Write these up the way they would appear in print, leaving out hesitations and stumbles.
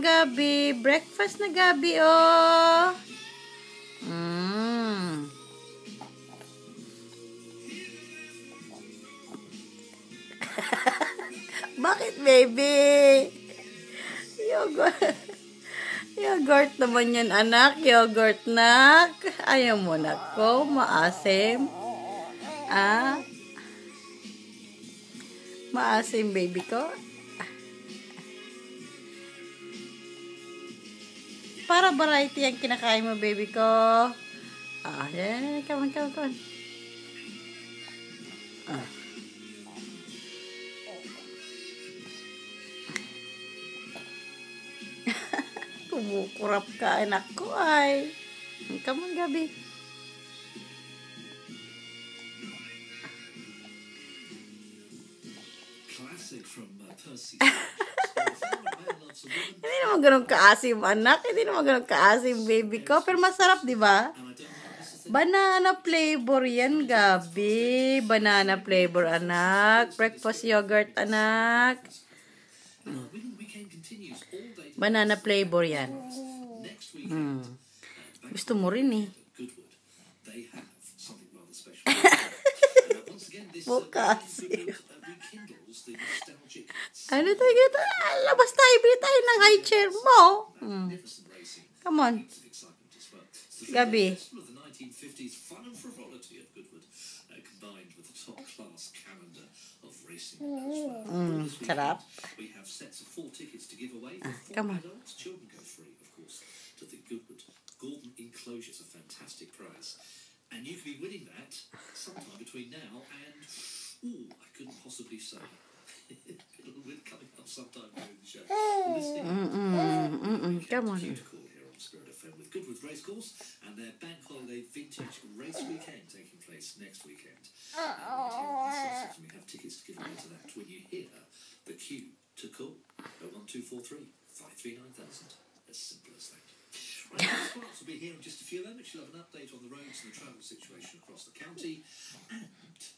Gabi. Breakfast na, Gabi, oh. Bakit, baby? Yogurt. Yogurt naman yan, anak. Yogurt, nak. Ayaw mo, nako. Maasim. Ah? Maasim, baby ko. Para variety ang kinakain mo, baby ko. Yan. Come on. Kumukurap ka, anak ko, ay. Come on, Gabi. Classic from Percy. Hindi naman ganun kaasim, anak. Hindi naman ganun kaasim, baby ko. Pero masarap, di ba? Banana flavor yan, Gabi. Banana flavor, anak. Breakfast yogurt, anak. Banana flavor yan. Gusto mo rin, eh. Bukas. Ano tayo kita? Labas tayo. Bili tayo ng high chair mo. Come on. Gabi. Sarap. Come on. Gordon enclosures a fantastic prize, and you could be winning that sometime between now and I couldn't possibly say. It'll be coming up sometime during the show. Come on. Here on Spirit FM with Goodwood Racecourse and their bank holiday vintage race weekend taking place next weekend. And we have tickets to give away to that when you hear the cue to call 01243 539,000. As simple as that. Right, Sparks will be here in just a few moments. She'll have an update on the roads and the travel situation across the county. And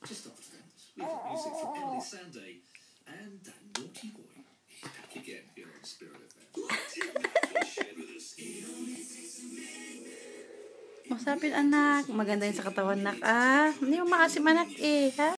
just after that, we've got music from Emily Sandé and that naughty boy. He's back again here on Spirit FM. Masapin, anak. Maganda yun sa katawan, nak. Hindi mo maasim, anak, eh. Ha?